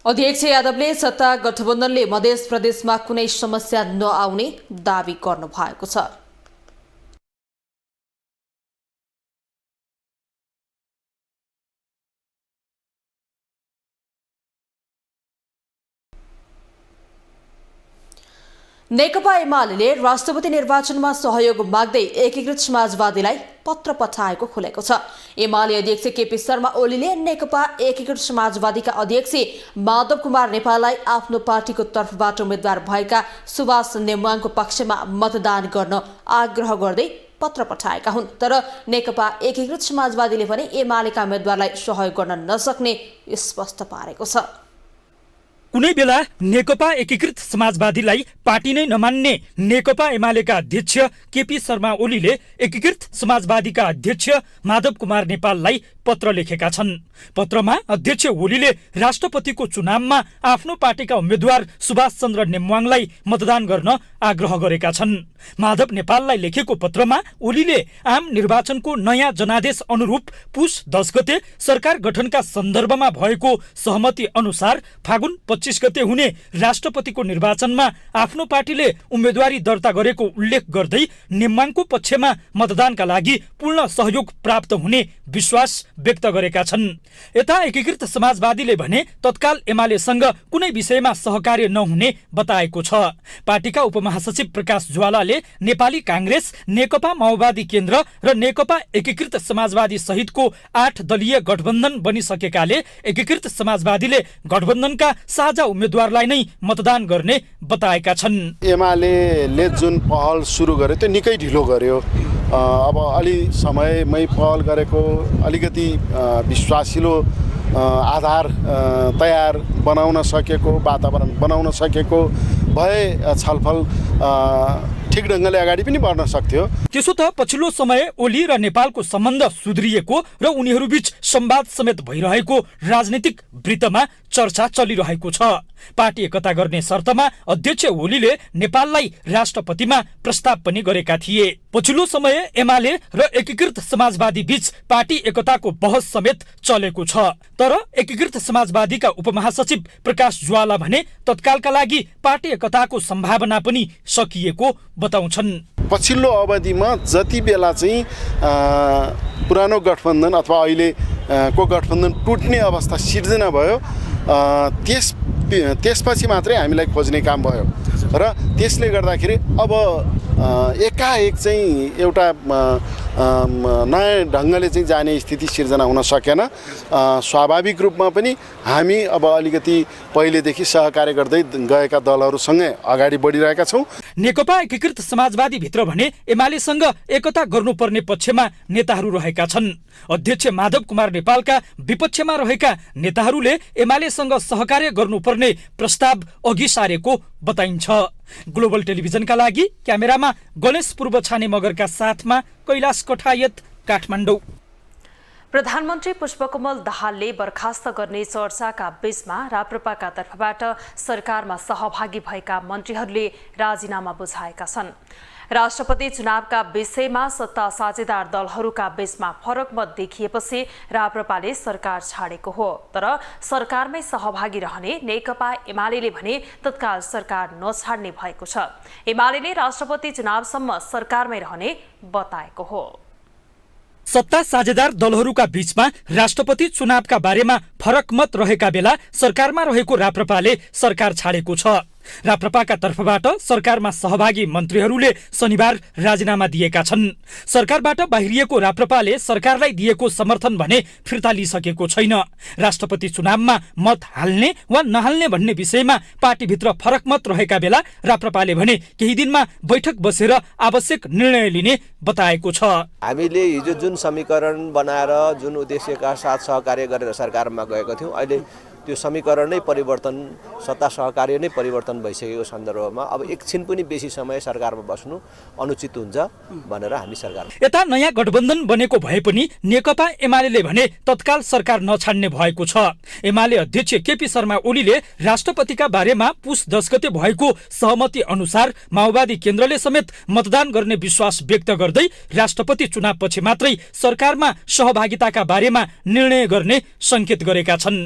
अध्यक्ष यादवले सत्ता गठबन्धनले मध्य प्रदेशमा कुनै समस्या नआउने दावी गर्नु भएको छ। नेकपा एमाले राष्ट्रपति निर्वाचनमा सहयोग माग्दै एकीकृत समाजवादीलाई पत्र पठाएको खुलेको छ। एमाले अध्यक्ष केपी शर्मा ओलीले नेकपा एकीकृत समाजवादीका अध्यक्ष माधव कुमार नेपाललाई आफ्नो पार्टीको तर्फबाट उम्मेद्वार भएका सुभाष नेमाङको पक्षमा मतदान गर्न आग्रह गर्दै पत्र पठाएका हुन्। तर नेकपा एकीकृत समाजवादीले भने एमालेका उम्मेद्वारलाई सहयोग गर्न नसक्ने स्पष्ट पारेको छ। कुनै बेला नेकपा एकीकृत समाजवादीलाई पार्टी नै नमान्ने नेकपा एमालेका अध्यक्ष केपी शर्मा ओलीले एकीकृत समाजवादीका अध्यक्ष माधव कुमार नेपाललाई पत्र लेखेका छन्। पत्रमा अध्यक्ष ओलीले राष्ट्रपतिको चुनावमा आफ्नो पार्टीका उम्मेद्वार सुभाष चन्द्र नेमवाङलाई मतदान गर्न आग्रह गरेका छन्। माधव नेपाललाई लेखेको पत्रमा ओलीले आम निर्वाचनको नयाँ जनादेश अनुरूप पुस 10 गते सरकार गठनका सन्दर्भमा भएको सहमति अनुसार फागुन 25 गते हुने राष्ट्रपतिको निर्वाचनमा आफ्नो पार्टीले उम्मेदवारी दर्ता गरेको उल्लेख गर्दै नेमवाङको पक्षमा मतदानका लागि पूर्ण सहयोग प्राप्त हुने विश्वास व्यक्त गरेका छन्। यता एकीकृत समाजवादीले भने तत्काल एमालेसँग कुनै विषयमा सहकार्य नहुने बताएको छ। पार्टीका उपमहासचिव प्रकाश ज्वालाले नेपाली कांग्रेस, नेकपा माओवादी केन्द्र र नेकपा एकीकृत समाजवादी सहितको 8 दलीय गठबन्धन बनिसकेकाले एकीकृत समाजवादीले गठबन्धनका साझा उम्मेद्वारलाई नै मतदान गर्ने बताएका छन्। एमाले जुन पहल सुरु गर्यो त्यो निकै ढिलो गर्यो। अब अलि समयमै पहल गरेको अलिकति विश्वासिलो आधार तयार बनाउन सकेको, वातावरण बनाउन सकेको भए छलफल ठिक ढङ्गले अगाडि पनि बढ्न सक्थ्यो। त्यसो त पछिल्लो समय ओली र नेपालको सम्बन्ध सुध्रिएको र उनीहरूबीच संवाद समेत भइरहेको राजनीतिक वृत्तमा चर्चा चलिरहेको छ। पार्टी एकता गर्ने शर्तमा अध्यक्ष ओलीले नेपाललाई राष्ट्रपतिमा प्रस्ताव पनि गरेका थिए। पछिल्लो समय एमाले र एकीकृत समाजवादी बीच पार्टी एकताको बहस समेत चलेको छ। तर एकीकृत समाजवादीका उपमहासचिव प्रकाश ज्वाला भने तत्कालका लागि पार्टी एकताको सम्भावना पनि सकिएको बताउँछन्। पछिल्लो अवधिमा जति बेला चाहिँ पुरानो गठबन्धन अथवा अहिले को गठबन्धन टुट्ने अवस्था सिर्जना भयो, त्यसपछि मात्रै हामीलाई खोज्ने काम भयो र त्यसले गर्दाखेरि अब एकाएक चाहिँ एउटा नयाँ ढङ्गले चाहिँ जाने स्थिति सिर्जना हुन सकेन। स्वाभाविक रूपमा पनि हामी अब अलिकति पहिलेदेखि सहकार्य गर्दै गएका दलहरूसँगै अगाडि बढिरहेका छौँ। नेकपा एकीकृत समाजवादी भित्र भने एमालेसँग एकता गर्नुपर्ने पक्षमा नेताहरू रहेका छन्। अध्यक्ष माधव कुमार नेपालका विपक्षमा रहेका नेताहरूले एमालेसँग सहकार्य गर्नुपर्ने प्रस्ताव अघि सारेको बताइन्छ। ग्लोबल टेलिभिजनका लागि क्यामेरामा गणेश पूर्व छाने मगरका साथमा कैलाश कठायत, काठमाडौँ। प्रधानमन्त्री पुष्पकमल दाहालले बर्खास्त गर्ने चर्चाका बीचमा राप्रपाका तर्फबाट सरकारमा सहभागी भएका मन्त्रीहरूले राजीनामा बुझाएका छन्। राष्ट्रपति चुनावका विषयमा सत्ता साझेदार दलहरूका बीचमा फरक मत देखिएपछि राप्रपाले सरकार छाडेको हो। तर सरकारमै सहभागी रहने नेकपा एमालेले भने तत्काल सरकार नछाड्ने भएको छ। एमालेले राष्ट्रपति चुनावसम्म सरकारमै रहने बताएको हो। सत्ता साझेदार दलहरूका बीचमा राष्ट्रपति चुनावका बारेमा फरक मत रहेका बेला सरकारमा रहेको राप्रपाले सरकार छाडेको छ। राप्रपाका तर्फबाट सरकारमा सहभागी मन्त्रीहरूले शनिबार राजीनामा दिएका छन्। सरकारबाट बाहिरिएको राप्रपाले सरकारलाई दिएको समर्थन भने फिर्ता लिइसकेको छैन। राष्ट्रपति चुनावमा मत हाल्ने वा नहाल्ने भन्ने विषयमा पार्टीभित्र फरक मत रहेका बेला राप्रपाले भने केही दिनमा बैठक बसेर आवश्यक निर्णय लिने बताएको छ। हामीले हिजो जुन समीकरण बनाएर जुन उद्देश्यका साथ सहकार्य गरेर सरकारमा गएका थियौँ, अहिले त्यो समीकरण नै परिवर्तन, सत्ता सहकार्य नै परिवर्तन भइसकेको सन्दर्भमा अब एकछिन पनि बेसी समय सरकारमा बस्नु अनुचित हुन्छ भनेर हामी सरकार। यता नयाँ गठबन्धन बनेको भए पनि नेकपा एमालेले भने तत्काल सरकार नछाड्ने भएको छ। एमाले अध्यक्ष केपी शर्मा ओलीले राष्ट्रपतिका बारेमा पुस 10 गते भएको सहमति अनुसार माओवादी केन्द्रले समेत मतदान गर्ने विश्वास व्यक्त गर्दै राष्ट्रपति चुनावपछि मात्रै सरकारमा सहभागिताका बारेमा निर्णय गर्ने संकेत गरेका छन्।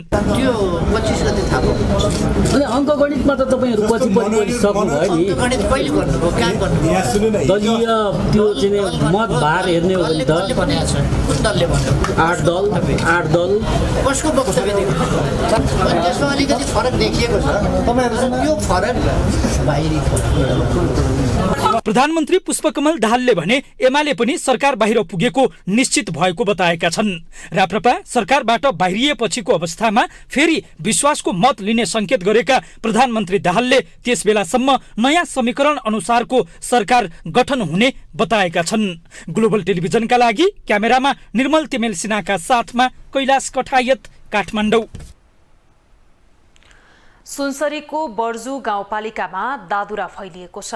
25 गते थाहा भयो। अङ्कगणितमा त तपाईँहरू पछि सक्नुभयो नि। गणित कहिले गर्नुभयो, कहाँ गर्नुभयो? दलीय त्यो चाहिँ मत भार हेर्ने हो भने त कुन दलले भन्यो? 8 दल कसको पक्षमा त्यसमा अलिकति फरक देखिएको छ। तपाईँहरूसँग यो फरक बाहिरी प्रधानमन्त्री पुष्पकमल दाहालले भने एमाले पनि सरकार बाहिर पुगेको निश्चित भएको बताएका छन्। राप्रपा सरकारबाट बाहिरिएपछिको अवस्थामा फेरि विश्वासको मत लिने संकेत गरेका प्रधानमन्त्री दाहालले त्यस बेलासम्म नयाँ समीकरण अनुसारको सरकार गठन हुने बताएका छन्। ग्लोबल टेलिभिजनका लागि क्यामेरामा निर्मल तिमेल सिन्हाका साथमा कैलाश कठायत, काठमाडौँ। सुनसरीको बर्जु गाउँपालिकामा दादुरा फैलिएको छ।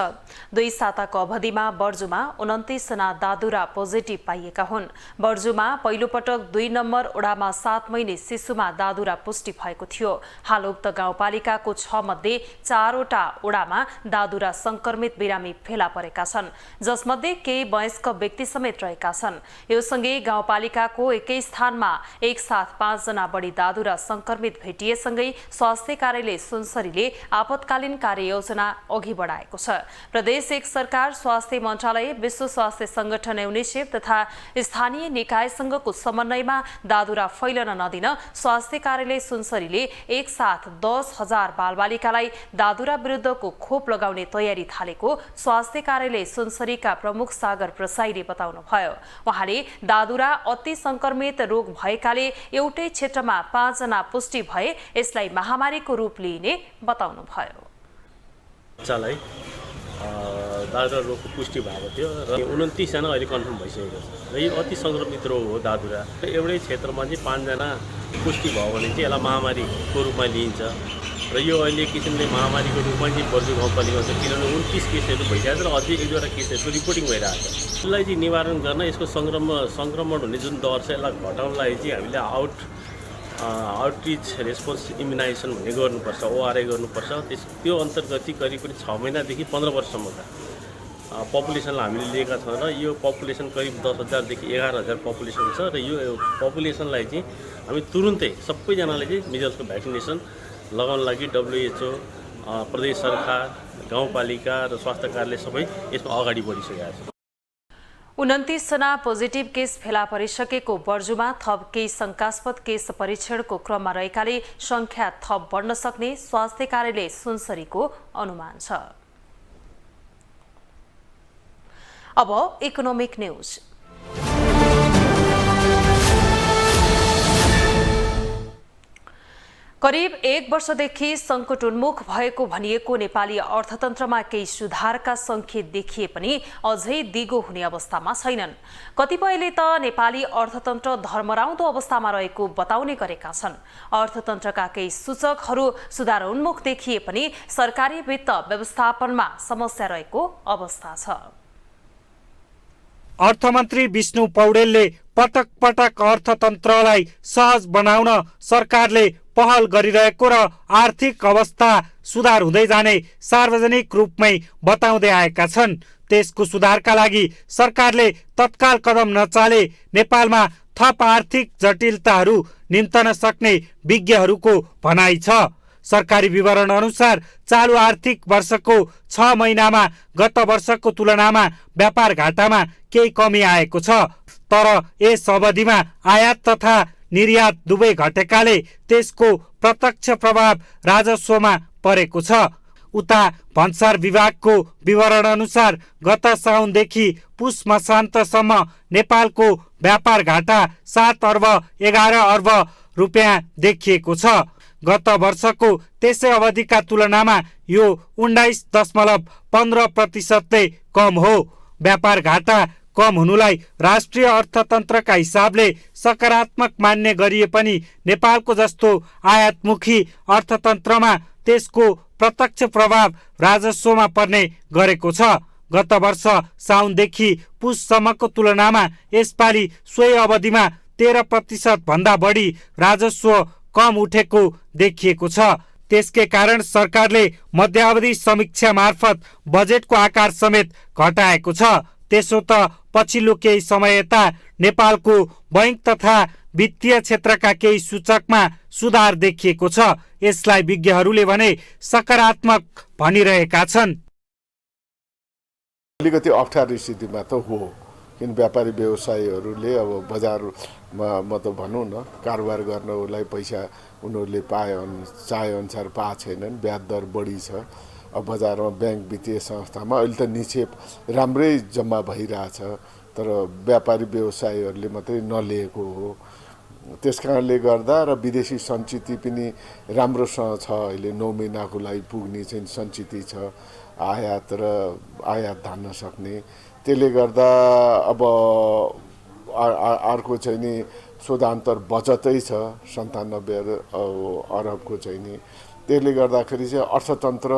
2 साताको अवधिमा बर्जुमा 29 जना दादुरा पोजिटिभ पाइएका हुन्। बर्जुमा पहिलोपटक 2 नम्बर ओडामा 7 महिने शिशुमा दादुरा पुष्टि भएको थियो। हाल उक्त गाउँपालिकाको 6 मध्ये 4 वटा ओडामा दादुरा संक्रमित बिरामी फेला परेका छन्, जसमध्ये केही वयस्क व्यक्ति समेत रहेका छन्। यो सँगै गाउँपालिकाको एकै स्थानमा एकसाथ 5 जना बढी दादुरा संक्रमित भेटिएसँगै स्वास्थ्य कार्यालय सुनसरीले आपतकालीन कार्ययोजना अघि बढाएको छ। प्रदेश एक सरकार, स्वास्थ्य मन्त्रालय, विश्व स्वास्थ्य संगठन यूनिसेफ तथा स्थानीय निकायसँगको समन्वयमा दादुरा फैलन नदिन स्वास्थ्य कार्यालय सुनसरीले एकसाथ 10,000 बालबालिकालाई दादुरा विरुद्धको खोप लगाउने तयारी थालेको स्वास्थ्य कार्यालय सुनसरीका प्रमुख सागर प्रसाईले बताउनुभयो। उहाँले दादुरा अति संक्रमित रोग भएकाले एउटै क्षेत्रमा 5 जना पुष्टि भए यसलाई महामारीको रूप लिने बताउनुभयो। बच्चालाई दादुरा रोगको पुष्टि भएको थियो र 29 जना अहिले कन्फर्म भइसकेको छ र यो अति संक्रमित रोग हो दादुरा। एउटै क्षेत्रमा चाहिँ 5 जना पुष्टि भयो भने चाहिँ यसलाई महामारीको रूपमा लिइन्छ र यो अहिले किसिमले महामारीको रूपमा चाहिँ बर्जु गाउँपालिकामा छ, किनभने 29 केसहरू भइसकेको छ र अझै 1-2 केसहरूको रिपोर्टिङ भइरहेको छ। यसलाई चाहिँ निवारण गर्न यसको सङ्क्रमण हुने जुन दर छ यसलाई घटाउनलाई चाहिँ हामीले आउटरिच रेस्पोन्स इम्युनाइजेसन भन्ने गर्नुपर्छ, ओआरआई गर्नुपर्छ। त्यो अन्तर्गत करिब 6 महिनादेखि 15 वर्षसम्मका पपुलेसनलाई हामीले लिएका छौँ र यो पपुलेसन करिब 10,000 देखि 11,000 पपुलेसन छ र यो पपुलेसनलाई चाहिँ हामी तुरुन्तै सबैजनाले चाहिँ मिजल्सको भ्याक्सिनेसन लगाउन लागि WHO, प्रदेश सरकार, गाउँपालिका र स्वास्थ्य कार्यालय सबै यसमा अगाडि बढिसकेका छन्। 29 जना पोजिटिभ केस फेला परिसकेको बर्जुमा थप केही शंकास्पद केस परीक्षणको क्रममा रहेकाले संख्या थप बढ्न सक्ने स्वास्थ्य कार्यालय सुनसरीको अनुमान छ। अब इकोनोमिक न्यूज। करिब 1 वर्षदेखि सङ्कटोन्मुख भएको भनिएको नेपाली अर्थतन्त्रमा केही सुधारका सङ्केत देखिए पनि अझै दिगो हुने अवस्थामा छैनन्। कतिपयले त नेपाली अर्थतन्त्र धर्मराउँदो अवस्थामा रहेको बताउने गरेका छन्। अर्थतन्त्रका केही सूचकहरू सुधारोन्मुख देखिए पनि सरकारी वित्त व्यवस्थापनमा समस्या रहेको अवस्था छ। अर्थमन्त्री विष्णु पौडेलले पटक पटक अर्थतन्त्रलाई सहज बनाउन सरकारले पहल गरिरहेको र आर्थिक अवस्था सुधार हुँदै जाने सार्वजनिक रूपमै बताउँदै आएका छन्। त्यसको सुधारका लागि सरकारले तत्काल कदम नचाले नेपालमा थप आर्थिक जटिलताहरू निम्तन सक्ने विज्ञहरूको भनाइ छ। सरकारी विवरण अनुसार चालु आर्थिक वर्षको 6 महिनामा गत वर्षको तुलनामा व्यापार घाटामा केही कमी आएको छ, तर यस अवधिमा आयात तथा निर्यात दुवै घटेकाले त्यसको प्रत्यक्ष प्रभाव राजस्वमा परेको छ। उता भन्सार विभागको विवरण अनुसार गत साउनदेखि पुस मसान्तसम्म नेपालको व्यापार घाटा 7 अर्ब 11 अर्ब रुपियाँ देखिएको छ। गत वर्षको त्यसै अवधिका तुलनामा यो 19.15% कम हो। व्यापार घाटा कम हुनुलाई राष्ट्रिय अर्थतन्त्रका हिसाबले सकारात्मक मान्ने गरिए पनि नेपालको जस्तो आयातमुखी अर्थतन्त्रमा त्यसको प्रत्यक्ष प्रभाव राजस्वमा पर्ने गरेको छ। गत वर्ष साउनदेखि पुससम्मको तुलनामा यसपालि सोही अवधिमा 13% भन्दा बढी राजस्व कम उठेको देखिएको छ। त्यसकै कारण सरकारले मध्यावधि समीक्षा मार्फत बजेटको आकार समेत घटाएको छ। त्यसो त पछिल्लो केही समय यता नेपालको बैंक तथा वित्तीय क्षेत्रका केही सूचकमा सुधार देखिएको छ। यसलाई विज्ञहरूले भने सकारात्मक भनिरहेका छन्। अलिकति अप्ठ्यारो स्थितिमा त हो, किन व्यापारी व्यवसायीहरूले अब बजारमा म त भनौँ न कारोबार गर्नलाई पैसा उनीहरूले चाहे अनुसार पाएको छैनन्, ब्याज दर बढी छ। अब बजारमा ब्याङ्क वित्तीय संस्थामा अहिले त निक्षेप राम्रै जम्मा भइरहेछ, तर व्यापारी व्यवसायीहरूले मात्रै नलिएको हो। त्यस कारणले गर्दा र विदेशी सञ्चित पनि राम्रोसँग छ। अहिले 9 महिनाको लागि पुग्ने चाहिँ सञ्चित छ, आयात धान्न सक्ने। त्यसले गर्दा अब अर्को चाहिँ नि शोधान्तर बचतै छ 97 अरबको चाहिँ नि त्यसले गर्दाखेरि चाहिँ अर्थतन्त्र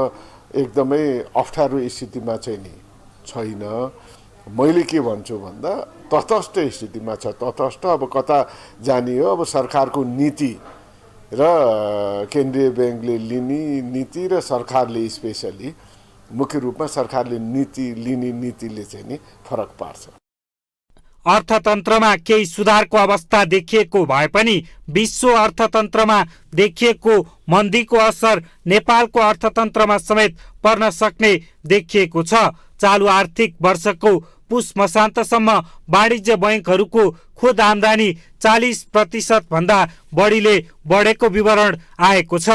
एकदमै अप्ठ्यारो स्थितिमा चाहिँ नि छैन। मैले के भन्छु भन्दा तटस्थ स्थितिमा छ। तटस्थ अब कता जाने हो, अब सरकारको नीति र केन्द्रीय ब्याङ्कले लिने नीति र सरकारले स्पेसली मुख्य रूपमा सरकारले लिने नीतिले चाहिँ नि फरक पार्छ। अर्थतन्त्रमा केही सुधारको अवस्था देखिएको भए पनि विश्व अर्थतन्त्रमा देखिएको मन्दीको असर नेपालको अर्थतन्त्रमा समेत पर्न सक्ने देखिएको छ। चालु आर्थिक वर्षको पुस मसान्तसम्म वाणिज्य बैङ्कहरूको खुद आम्दानी 40% भन्दा बढीले बढेको विवरण आएको छ।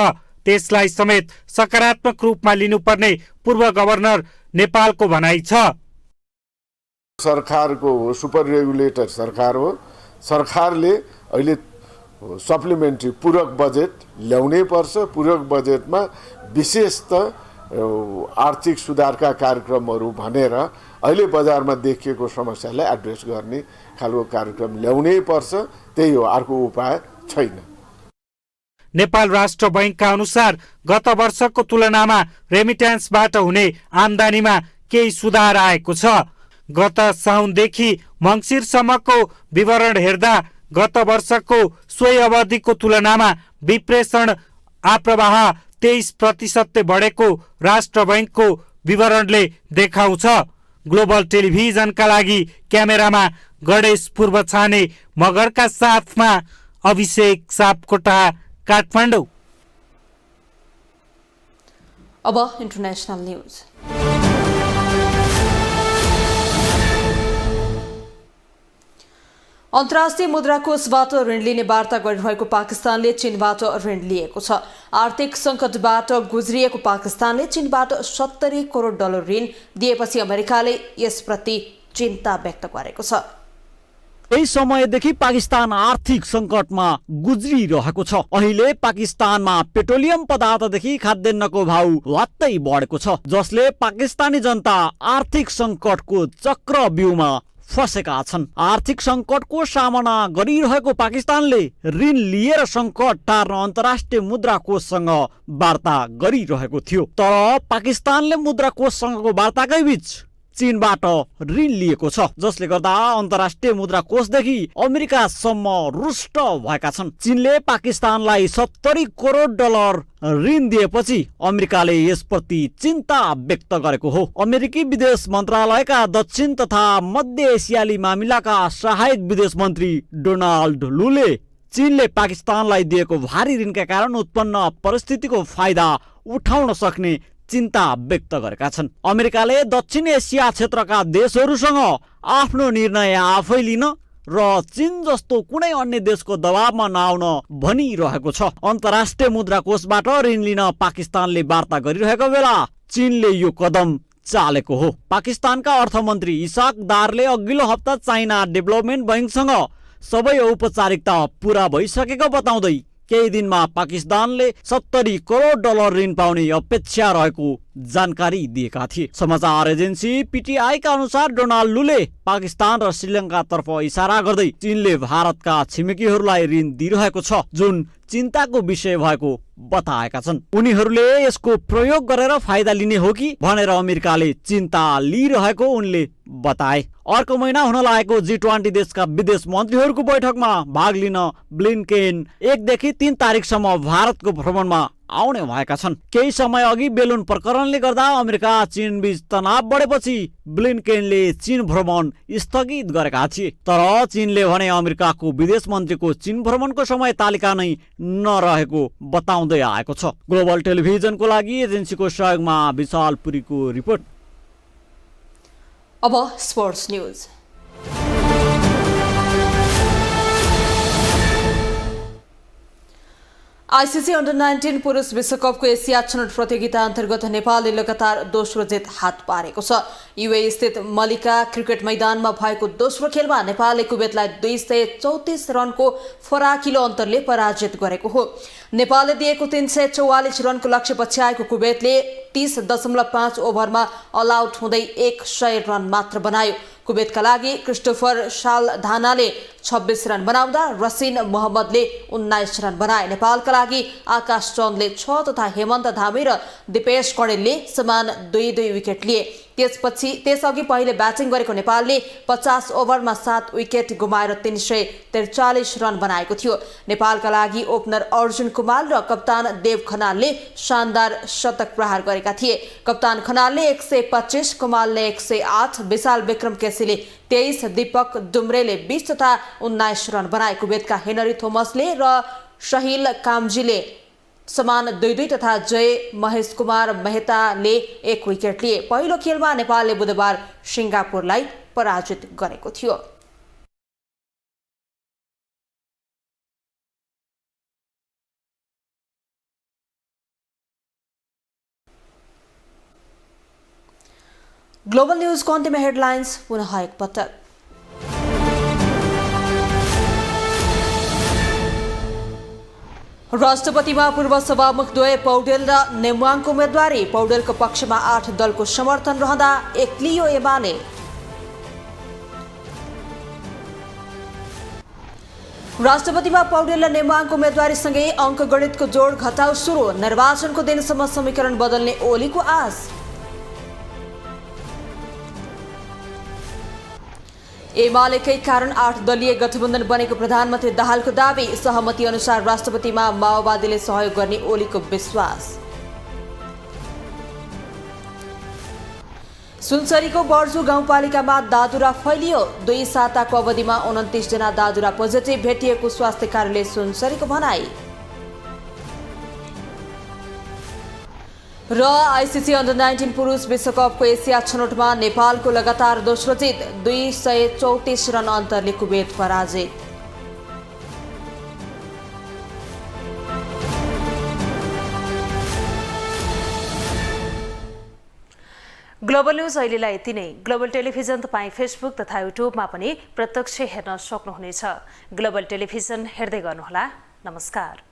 त्यसलाई समेत सकारात्मक रूपमा लिनुपर्ने पूर्व गभर्नर नेपालको भनाइ छ। सरकारको सुपर रेगुलेटर सरकार हो। सरकारले अहिले सप्लिमेन्ट्री पूरक बजेट ल्याउनै पर्छ। पूरक बजेटमा विशेष त आर्थिक सुधारका कार्यक्रमहरू भनेर अहिले बजारमा देखिएको समस्यालाई एड्रेस गर्ने खालको कार्यक्रम ल्याउनै पर्छ। त्यही हो, अर्को उपाय छैन। नेपाल राष्ट्र बैङ्कका अनुसार गत वर्षको तुलनामा रेमिट्यान्सबाट हुने आम्दानीमा केही सुधार आएको छ। गत साउनदेखि मङ्सिरसम्मको विवरण हेर्दा गत वर्षको सोही अवधिको तुलनामा विप्रेषण आप्रवाह 23% बढेको राष्ट्र बैङ्कको विवरणले देखाउँछ। ग्लोबल टेलिभिजनका लागि क्यामेरामा गणेश पूर्वछाने मगरका साथमा अभिषेक सापकोटा, काठमाडौँ। अब इन्टरनेसनल न्युज। अन्तर्राष्ट्रिय मुद्रा कोषबाट ऋण लिने वार्ता गरिरहेको पाकिस्तानले चीनबाट ऋण लिएको छ। आर्थिक सङ्कटबाट गुज्रिएको पाकिस्तानले चीनबाट $70 करोड ऋण दिएपछि अमेरिकाले यसप्रति चिन्ता व्यक्त गरेको छ। यही समयदेखि पाकिस्तान आर्थिक सङ्कटमा गुज्रिरहेको छ। अहिले पाकिस्तानमा पेट्रोलियम पदार्थदेखि खाद्यान्नको भाउ वात्तै बढेको छ, जसले पाकिस्तानी जनता आर्थिक सङ्कटको चक्रव्यूहमा फसेका छन्। आर्थिक सङ्कटको सामना गरिरहेको पाकिस्तानले ऋण लिएर सङ्कट टार्न अन्तर्राष्ट्रिय मुद्रा कोषसँग वार्ता गरिरहेको थियो। तर पाकिस्तानले मुद्रा कोषसँगको वार्ताकै बीच चीनबाट ऋण लिएको छ, जसले गर्दा अन्तर्राष्ट्रिय मुद्रा कोषदेखि अमेरिकासम्म रुष्ट भएका छन्। चीनले पाकिस्तानलाई $70 करोड ऋण दिएपछि अमेरिकाले यसप्रति चिन्ता व्यक्त गरेको हो। अमेरिकी विदेश मन्त्रालयका दक्षिण तथा मध्य एसियाली मामिलाका सहायक विदेश मन्त्री डोनाल्ड लूले चीनले पाकिस्तानलाई दिएको भारी ऋणका कारण उत्पन्न परिस्थितिको फाइदा उठाउन सक्ने चिन्ता व्यक्त गरेका छन्। अमेरिकाले दक्षिण एसिया क्षेत्रका देशहरूसँग आफ्नो निर्णय आफै लिन र चीन जस्तो कुनै अन्य देशको दबावमा नआउन भनिरहेको छ। अन्तर्राष्ट्रिय मुद्रा कोषबाट ऋण लिन पाकिस्तानले वार्ता गरिरहेको बेला चीनले यो कदम चालेको हो। पाकिस्तानका अर्थमन्त्री इसाक दारले अघिल्लो हप्ता चाइना डेभलपमेन्ट बैङ्कसँग सबै औपचारिकता पूरा भइसकेको बताउँदै केही दिनमा पाकिस्तानले $70 करोड ऋण पाउने अपेक्षा रहेको जानकारी दिएका थिए। समाचार एजेन्सी पीटीआईका अनुसार डोनाल्ड लूले पाकिस्तान र श्रीलङ्कातर्फ इशारा गर्दै चीनले भारतका छिमेकीहरूलाई ऋण दिइरहेको छ, जुन चिन्ताको विषय भएको बताएका छन्। उनीहरूले यसको प्रयोग गरेर फाइदा लिने हो कि भनेर अमेरिकाले चिन्ता लिइरहेको उनले बताए। अर्को महिना हुन लागेको G20 देशका विदेश मन्त्रीहरूको बैठकमा भाग लिन ब्लिनकेन 1 देखि 3 तारिकसम्म भारतको भ्रमणमा आउने भएका छन्। केही समय अघि बेलुन प्रकरणले गर्दा अमेरिका चीन बीच तनाव बढेपछि ब्लिनकेनले चीन भ्रमण स्थगित गरेका थिए। तर चीनले भने अमेरिकाको विदेश मन्त्रीको चीन भ्रमणको समय तालिका नै नरहेको बताउँदै आएको छ। ग्लोबल टेलिभिजनको लागि एजेन्सीको सहयोगमा विशाल पुरीको रिपोर्ट। अब स्पोर्ट्स न्युज। आइसिसी अन्डर-19 पुरुष विश्वकपको एसिया छनौट प्रतियोगिता अन्तर्गत नेपालले लगातार दोस्रो जित हात पारेको छ। युए स्थित मल्लिका क्रिकेट मैदानमा भएको दोस्रो खेलमा नेपालले कुवेतलाई 234 रनको फराकिलो अन्तरले पराजित गरेको हो। नेपालले दिएको 344 रनको लक्ष्य पछ्याएको कुवेतले 30.5 ओभरमा अल आउट हुँदै 100 रन मात्र बनायो। कुवेतका लागि क्रिस्टोफर साल्धानाले 26 रन बनाउँदा रसिन मोहम्मदले 19 रन बनाए। नेपालका लागि आकाश चन्दले 6 तथा हेमन्त धामी र दिपेश कणेलले समान 2-2 विकेट लिए। त्यसअघि पहिले ब्याटिङ गरेको नेपालले 50 ओभरमा 7 विकेट गुमाएर 343 रन बनाएको थियो। नेपालका लागि ओपनर अर्जुन कुमार र कप्तान देव खनालले शानदार शतक प्रहार गरेका थिए। कप्तान खनालले 125, कुमारले 108, विशाल विक्रम केसीले 23, दीपक दुम्रेले 20 तथा 19 रन बनाए। कुवेतका हेनरी थोमसले र शहील कामजीले समान 2-2 तथा जय महेश कुमार मेहताले 1 विकेट लिए। पहिलो खेलमा नेपालले बुधबार सिङ्गापुरलाई पराजित गरेको थियो। ग्लोबल न्यूजको अन्तिम हेडलाइन्स पुनः एकपटक। राष्ट्रपतिमा पूर्व सभामुखद्वय पौडेल र नेमुवाङको उम्मेदवारी। पौडेलको पक्षमा 8 दलको समर्थन रहँदा एक्लियो एमाले। राष्ट्रपतिमा पौडेल र नेमुवाङको उम्मेदवारीसँगै अङ्कगणितको जोड घटाउ सुरु। निर्वाचनको दिनसम्म समीकरण बदल्ने ओलीको आश। एमालेकै कारण 8 दलीय गठबन्धन बनेको प्रधानमन्त्री दाहालको दावी। सहमति अनुसार राष्ट्रपतिमा माओवादीले सहयोग गर्ने ओलीको विश्वास। सुनसरीको बर्जु गाउँपालिकामा दादुरा फैलियो। 2 साताको अवधिमा 29 जना दादुरा पोजिटिभ भेटिएको स्वास्थ्य कार्यालय सुनसरीको भनाई। र आइसिसी अन्डर-19 पुरुष विश्वकपको एसिया छनौटमा नेपालको लगातार दोस्रो जित। 234 रन अन्तरले कुवेत पराजित। ग्लोबल न्यूज अहिलेलाई यति नै। ग्लोबल टेलिभिजन तपाईँ फेसबुक तथा युट्युबमा पनि प्रत्यक्ष हेर्न सक्नुहुनेछ। ग्लोबल टेलिभिजन हेर्दै गर्नुहोला। नमस्कार।